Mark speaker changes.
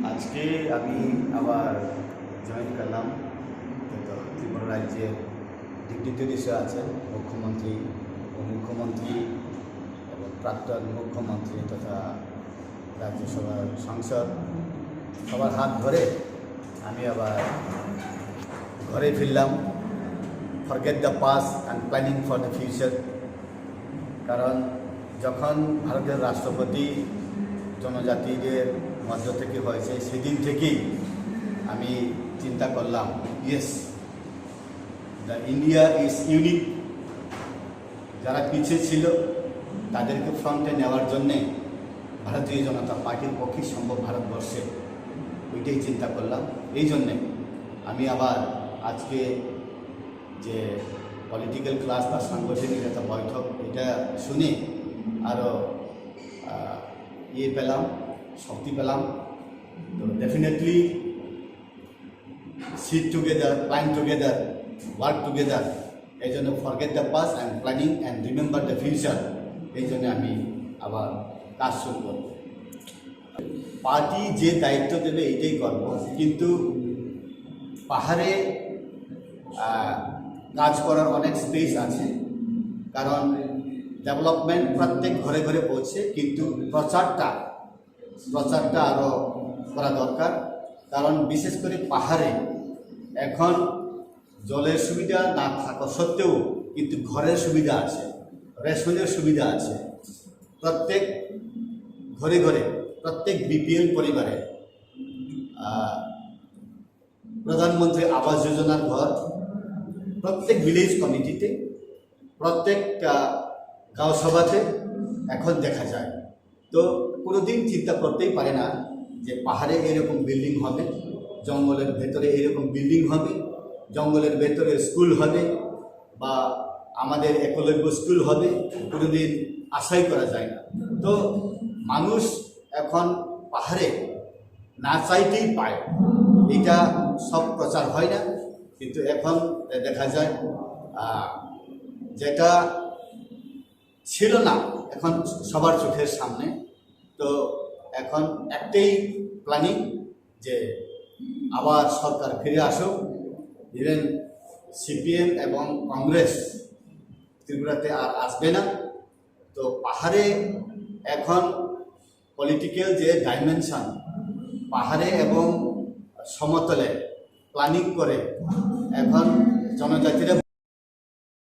Speaker 1: আজকে আমি আবার জয়েন করলাম। তো ত্রিপুরা রাজ্যের ডিগনিটারিসে আছেন মুখ্যমন্ত্রী, উপমুখ্যমন্ত্রী এবং প্রাক্তন মুখ্যমন্ত্রী তথা রাজ্যসভার সাংসদ সবার হাত ধরে আমি আবার ঘরে ফিরলাম। Forget the past and planning for the future. কারণ যখন ভারতের রাষ্ট্রপতি জনজাতিদের মধ্য থেকে হয়েছে সেদিন থেকেই আমি চিন্তা করলাম, yes, the India is unique. যারা পিছিয়ে ছিল তাদেরকে ফ্রন্টে নেওয়ার জন্যে ভারতীয় জনতা পার্টির পক্ষে সম্ভব ভারতবর্ষে, ওইটাই চিন্তা করলাম। এই জন্যে আমি আবার আজকে যে পলিটিক্যাল ক্লাস বা সাংগঠনিক একটা বৈঠক, এটা শুনে আরও পেলাম, শক্তি পেলাম। তো definitely sit together, plan together, work together. এই জন্য forget the past and planning and remember the future, এই জন্য আমি আবার কাজ শুরু করব। পার্টি যে দায়িত্ব দেবে এইটাই করব, কিন্তু পাহাড়ে কাজ করার অনেক স্পেস আছে। কারণ ডেভেলপমেন্ট প্রত্যেক ঘরে ঘরে পৌঁছে, কিন্তু প্রচারটা আরও করা দরকার। কারণ বিশেষ করে পাহাড়ে এখন জলের সুবিধা না থাকা সত্ত্বেও কিন্তু ঘরের সুবিধা আছে, রেশনের সুবিধা আছে। প্রত্যেক ঘরে ঘরে, প্রত্যেক বিপিএল পরিবারে প্রধানমন্ত্রী আবাস যোজনার ঘর, প্রত্যেক ভিলেজ কমিটিতে, প্রত্যেক গাঁও সভাতে এখন দেখা যায়। তো কোনোদিন চিন্তা করতেই পারে না যে পাহাড়ে এরকম বিল্ডিং হবে, জঙ্গলের ভেতরে এরকম বিল্ডিং হবে, জঙ্গলের ভেতরে স্কুল হবে বা আমাদের একলব্য স্কুল হবে, কোনোদিন আশাই করা যায় না। তো মানুষ এখন পাহাড়ে না চাইতেই পায়। এটা সব প্রচার হয় না, কিন্তু এখন দেখা যায় যেটা ছিল না এখন সবার চোখের সামনে। তো এখন একটাই প্ল্যানিং যে আবার সরকার ফিরে আসুক। ইভেন সিপিএম এবং কংগ্রেস ত্রিপুরাতে আর আসবে না। তো পাহাড়ে এখন পলিটিক্যাল যে ডাইমেনশন, পাহাড়ে এবং সমতলে প্ল্যানিং করে এখন জনজাতিরা